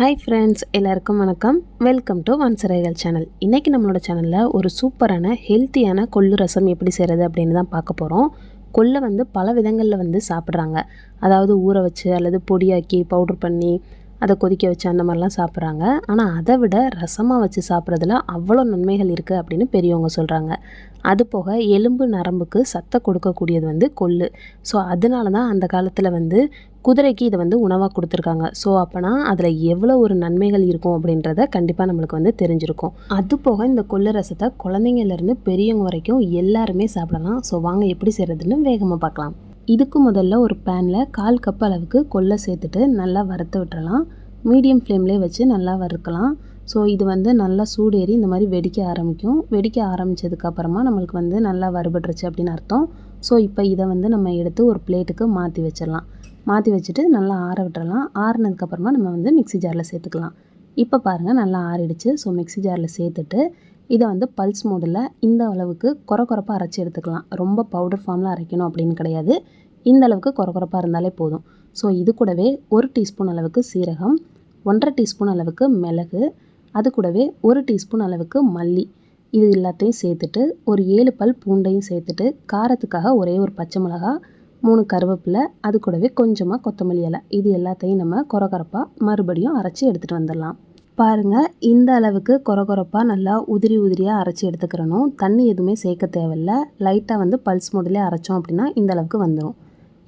Hi friends, எல்லாருக்கும் வணக்கம். Welcome to வன்சரைகள் சேனல். இன்றைக்கி நம்மளோட சேனலில் ஒரு சூப்பரான ஹெல்த்தியான கொள்ளு ரசம் எப்படி செய்கிறது அப்படின்னு தான் பார்க்க போகிறோம். கொள்ளை பல விதங்களில் சாப்பிட்றாங்க. அதாவது ஊற வச்சு அல்லது பொடியாக்கி பவுடர் பண்ணி அதை கொதிக்க வச்சு அந்த மாதிரிலாம் சாப்பிட்றாங்க. ஆனால் அதை விட ரசமாக வச்சு சாப்பிட்றதுல அவ்வளோ நன்மைகள் இருக்குது அப்படின்னு பெரியவங்க சொல்கிறாங்க. அது போக எலும்பு நரம்புக்கு சத்தை கொடுக்கக்கூடியது கொள்ளு. ஸோ அதனால தான் அந்த காலத்தில் குதிரைக்கு இதை உணவாக கொடுத்துருக்காங்க. ஸோ அப்போனா அதில் எவ்வளோ ஒரு நன்மைகள் இருக்கும் அப்படின்றத கண்டிப்பாக நம்மளுக்கு தெரிஞ்சிருக்கும். அது போக இந்த கொள்ளு ரசத்தை குழந்தைங்கள்லேருந்து பெரியவங்க வரைக்கும் எல்லாருமே சாப்பிடலாம். ஸோ வாங்க எப்படி செய்கிறதுன்னு வேகமாக பார்க்கலாம். இதுக்கு முதல்ல ஒரு பேனில் 1/4 கப் அளவுக்கு கொள்ளை சேர்த்துட்டு நல்லா வறுத்து விட்டுறலாம். மீடியம் ஃப்ளேம்லேயே வச்சு நல்லா வறுக்கலாம். ஸோ இது நல்லா சூடேறி இந்த மாதிரி வெடிக்க ஆரம்பிக்கும். வெடிக்க ஆரம்பித்ததுக்கப்புறமா நம்மளுக்கு நல்லா வறுபட்டுருச்சு அப்படின்னு அர்த்தம். ஸோ இப்போ இதை நம்ம எடுத்து ஒரு பிளேட்டுக்கு மாற்றி வச்சிடலாம். மாற்றி வச்சுட்டு நல்லா ஆற விட்டுறலாம். ஆறினதுக்கப்புறமா நம்ம மிக்ஸி ஜாரில் சேர்த்துக்கலாம். இப்போ பாருங்கள் நல்லா ஆறிடுச்சு. ஸோ மிக்ஸி ஜாரில் சேர்த்துட்டு இதை பல்ஸ் மோடில் இந்த அளவுக்கு கொரப்பாக அரைச்சி எடுத்துக்கலாம். ரொம்ப பவுடர் ஃபார்மில் அரைக்கணும் அப்படின்னு கிடையாது. இந்த அளவுக்கு கொரப்பாக இருந்தாலே போதும். ஸோ இது கூடவே 1 டீஸ்பூன் அளவுக்கு சீரகம், 1.5 டீஸ்பூன் அளவுக்கு மிளகு, அது கூடவே 1 டீஸ்பூன் அளவுக்கு மல்லி, இது எல்லாத்தையும் சேர்த்துட்டு ஒரு 7 பல் பூண்டையும் சேர்த்துட்டு காரத்துக்காக ஒரே ஒரு பச்சை மிளகா, 3 கருவேப்பிலை, அது கூடவே கொஞ்சமாக கொத்தமல்லி இலை, இது எல்லாத்தையும் நம்ம கொரப்பாக மறுபடியும் அரைச்சி எடுத்துகிட்டு வந்துடலாம். பாருங்கள், இந்த அளவுக்கு கொரப்பாக நல்லா உதிரியாக அரைச்சி எடுத்துக்கிறணும். தண்ணி எதுவுமே சேர்க்க தேவையில்லை. லைட்டாக பல்ஸ் மோடிலே அரைச்சோம் அப்படின்னா இந்த அளவுக்கு வந்துடும்.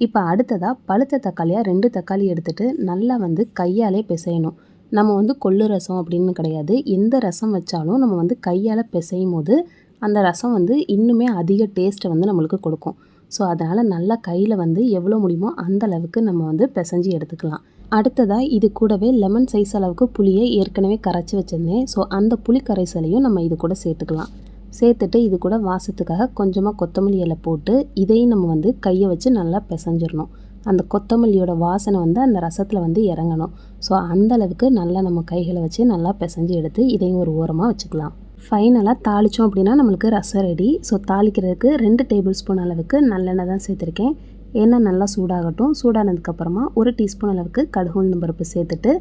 இப்போ அடுத்ததாக பழுத்த தக்காளியாக 2 தக்காளி எடுத்துகிட்டு நல்லா கையாலே பிசையணும். நம்ம கொள்ளு ரசம் அப்படின்னு கிடையாது, எந்த ரசம் வச்சாலும் நம்ம கையால் பிசையும் போது அந்த ரசம் இன்னுமே அதிக டேஸ்ட்டை நம்மளுக்கு கொடுக்கும். ஸோ அதனால் நல்லா கையில் எவ்வளோ முடியுமோ அந்த அளவுக்கு நம்ம பிசைஞ்சு எடுத்துக்கலாம். அடுத்ததாக இது கூடவே லெமன் சைஸ் அளவுக்கு புளியை ஏற்கனவே கரைச்சி வச்சுருந்தேன். ஸோ அந்த புளி கரைசலையும் நம்ம இது கூட சேர்த்துக்கலாம். சேர்த்துட்டு இது கூட வாசத்துக்காக கொஞ்சமாக கொத்தமல்லி இலை போட்டு இதையும் நம்ம கையை வச்சு நல்லா பிசைஞ்சிடணும். அந்த கொத்தமல்லியோட வாசனை அந்த ரசத்தில் இறங்கணும். ஸோ அந்தளவுக்கு நல்லா நம்ம கைகளை வச்சு நல்லா பிசைஞ்சு எடுத்து இதையும் ஒரு ஓரமாக வச்சுக்கலாம். ஃபைனலாக தாளித்தோம் அப்படின்னா நம்மளுக்கு ரசம் ரெடி. ஸோ தாளிக்கிறதுக்கு 2 டேபிள் ஸ்பூன் அளவுக்கு நல்லெண்ணெய் தான் சேர்த்துருக்கேன். எண்ணெய் நல்லா சூடாகட்டும். சூடானதுக்கப்புறமா 1 டீஸ்பூன் அளவுக்கு கடுகு உளுந்தம் பருப்பு சேர்த்துட்டு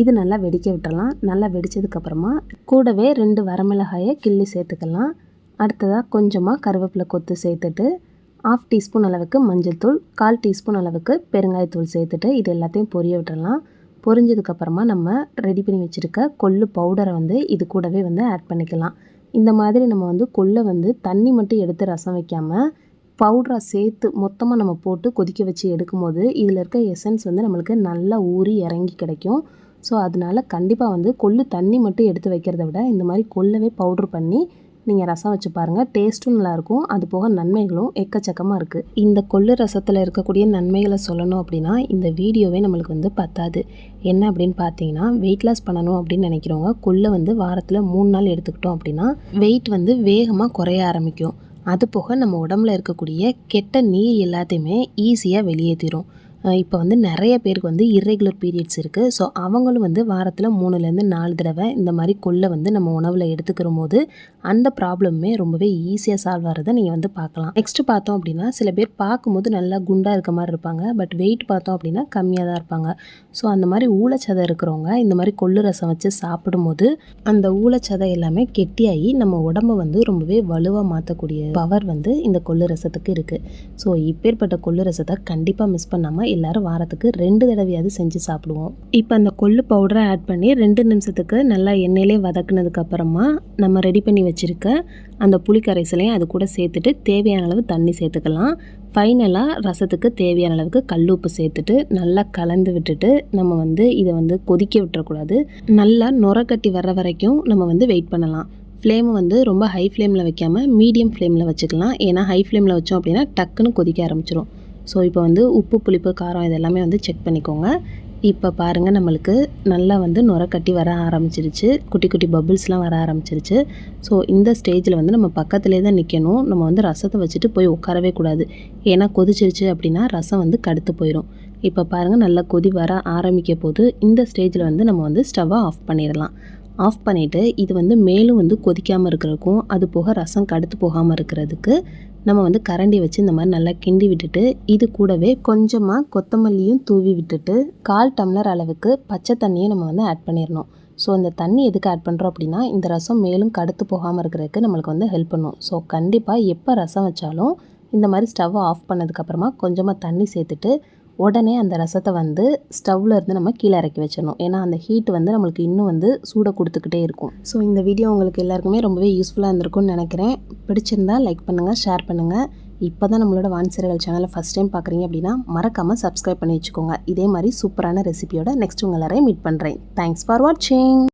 இது நல்லா வெடிக்க விட்டுறலாம். நல்லா வெடித்ததுக்கப்புறமா கூடவே 2 வரமிளகாயை கிள்ளி சேர்த்துக்கலாம். அடுத்ததாக கொஞ்சமாக கருவேப்பிலை கொத்து சேர்த்துட்டு 1/2 டீஸ்பூன் அளவுக்கு மஞ்சள் தூள், 1/4 டீஸ்பூன் அளவுக்கு பெருங்காயத்தூள் சேர்த்துட்டு இது எல்லாத்தையும் பொரிய விட்டுறலாம். பொரிஞ்சதுக்கப்புறமா நம்ம ரெடி பண்ணி வச்சுருக்க கொள்ளு பவுடரை இது கூடவே ஆட் பண்ணிக்கலாம். இந்த மாதிரி நம்ம கொள்ளை தண்ணி மட்டும் எடுத்து ரசம் வைக்காமல் பவுடராக சேர்த்து மொத்தமாக நம்ம போட்டு கொதிக்க வச்சு எடுக்கும்போது இதில் இருக்க எசன்ஸ் நம்மளுக்கு நல்லா ஊறி இறங்கி கிடைக்கும். ஸோ அதனால் கண்டிப்பாக கொள்ளு தண்ணி மட்டும் எடுத்து வைக்கிறத விட இந்த மாதிரி கொள்ளவே பவுட்ரு பண்ணி நீங்கள் ரசம் வச்சு பாருங்கள். டேஸ்ட்டும் நல்லாயிருக்கும். அது போக நன்மைகளும் எக்கச்சக்கமாக இருக்குது. இந்த கொள்ளு ரசத்தில் இருக்கக்கூடிய நன்மைகளை சொல்லணும் அப்படின்னா இந்த வீடியோவே நம்மளுக்கு பத்தாது. என்ன அப்படின்னு பார்த்தீங்கன்னா, வெயிட் லாஸ் பண்ணணும் அப்படின்னு நினைக்கிறவங்க கொள்ளை வாரத்தில் 3 நாள் எடுத்துக்கிட்டோம் அப்படின்னா வெயிட் வேகமாக குறைய ஆரம்பிக்கும். அது போக நம்ம உடம்புல இருக்கக்கூடிய கெட்ட நீர் எல்லாத்தையுமே ஈஸியாக வெளியேற்றிடும். இப்போ நிறைய பேருக்கு இர்ரெகுலர் பீரியட்ஸ் இருக்குது. ஸோ அவங்களும் வாரத்தில் 3லேருந்து 4 தடவை இந்த மாதிரி கொள்ளை நம்ம உணவில் எடுத்துக்கிற போது அந்த ப்ராப்ளமே ரொம்பவே ஈஸியாக சால்வ் ஆகிறத நீங்கள் பார்க்கலாம். நெக்ஸ்ட்டு பார்த்தோம் அப்படின்னா சில பேர் பார்க்கும்போது நல்லா குண்டாக இருக்க மாதிரி இருப்பாங்க. பட் வெயிட் பார்த்தோம் அப்படின்னா கம்மியாக தான் இருப்பாங்க. ஸோ அந்த மாதிரி ஊழச்சதை இருக்கிறவங்க இந்த மாதிரி கொள்ளு ரசம் வச்சு சாப்பிடும்போது அந்த ஊழச்சதை எல்லாமே கெட்டியாகி நம்ம உடம்பை ரொம்பவே வலுவாக மாற்றக்கூடிய பவர் இந்த கொள்ளு ரசத்துக்கு இருக்குது. ஸோ இப்பேற்பட்ட கொள்ளு ரசத்தை கண்டிப்பாக மிஸ் பண்ணாமல் எல்லாரும் வாரத்துக்கு 2 தடவையாவது செஞ்சு சாப்பிடுவோம். இப்போ அந்த கொள்ளு பவுடரை ஆட் பண்ணி 2 நிமிஷத்துக்கு நல்லா எண்ணெயிலே வதக்குனதுக்கு அப்புறமா நம்ம ரெடி பண்ணி வச்சுருக்க அந்த புளி கரைசலையும் அது கூட சேர்த்துட்டு தேவையான அளவு தண்ணி சேர்த்துக்கலாம். ஃபைனலாக ரசத்துக்கு தேவையான அளவுக்கு கல் உப்பு சேர்த்துட்டு நல்லா கலந்து விட்டுட்டு நம்ம இதை கொதிக்க விட்டுறக்கூடாது. நல்லா நுர கட்டி வர்ற வரைக்கும் நம்ம வெயிட் பண்ணலாம். ஃப்ளேமை ரொம்ப ஹை ஃப்ளேமில் வைக்காமல் மீடியம் ஃப்ளேமில் வச்சுக்கலாம். ஏன்னா ஹை ஃப்ளேமில் வச்சோம் அப்படின்னா டக்குன்னு கொதிக்க ஆரம்பிச்சிடும். ஸோ இப்போ உப்பு, புளிப்பு, காரம் இதெல்லாமே செக் பண்ணிக்கோங்க. இப்போ பாருங்கள், நம்மளுக்கு நல்லா நுர கட்டி வர ஆரம்பிச்சிருச்சு. குட்டி குட்டி பபிள்ஸ்லாம் வர ஆரம்பிச்சிருச்சு. ஸோ இந்த ஸ்டேஜில் நம்ம பக்கத்துலேயே தான் நிற்கணும். நம்ம ரசத்தை வச்சுட்டு போய் உட்காரவே கூடாது. ஏன்னா கொதிச்சிருச்சு அப்படின்னா ரசம் கடுத்து போயிடும். இப்போ பாருங்கள், நல்லா கொதி வர ஆரம்பிக்க போது இந்த ஸ்டேஜில் நம்ம ஸ்டவ்வை ஆஃப் பண்ணிடலாம். ஆஃப் பண்ணிவிட்டு இது மேலும் கொதிக்காமல் இருக்கிறதுக்கும் அது போக ரசம் கடுத்து போகாமல் இருக்கிறதுக்கு நம்ம வந்து கரண்டி வச்சு இந்த மாதிரி நல்லா கிண்டி விட்டுட்டு இது கூடவே கொஞ்சமாக கொத்தமல்லியும் தூவி விட்டுட்டு 1/4 டம்ளர் அளவுக்கு பச்சை தண்ணியும் நம்ம வந்து ஆட் பண்ணிடணும். ஸோ இந்த தண்ணி எதுக்கு ஆட் பண்ணுறோம் அப்படின்னா இந்த ரசம் மேலும் கடுத்து போகாமல் இருக்கிறதுக்கு நம்மளுக்கு வந்து ஹெல்ப் பண்ணும். ஸோ கண்டிப்பாக எப்போ ரசம் வச்சாலும் இந்த மாதிரி ஸ்டவ்வை ஆஃப் பண்ணதுக்கப்புறமா கொஞ்சமாக தண்ணி சேர்த்துட்டு உடனே அந்த ரசத்தை வந்து ஸ்டவ்வில் இருந்து நம்ம கீழே இறக்கி வச்சிடணும். ஏன்னா அந்த ஹீட் வந்து நம்மளுக்கு இன்னும் வந்து சூடை கொடுத்துக்கிட்டே இருக்கும். ஸோ இந்த வீடியோ உங்களுக்கு எல்லாருக்குமே ரொம்பவே யூஸ்ஃபுல்லாக இருந்திருக்கும்னு நினைக்கிறேன். பிடிச்சிருந்தா லைக் பண்ணுங்கள், ஷேர் பண்ணுங்கள். இப்போ தான் நம்மளோட வான்சிறைகள் சேனலை ஃபஸ்ட் டைம் பார்க்குறீங்க அப்படின்னா மறக்காமல் சப்ஸ்கிரைப் பண்ணி வச்சுக்கோங்க. இதே மாதிரி சூப்பரான ரெசிபியோட நெக்ஸ்ட் உங்கள் எல்லாரையும் மீட் பண்ணுறேன். தேங்க்ஸ் ஃபார் வாட்சிங்.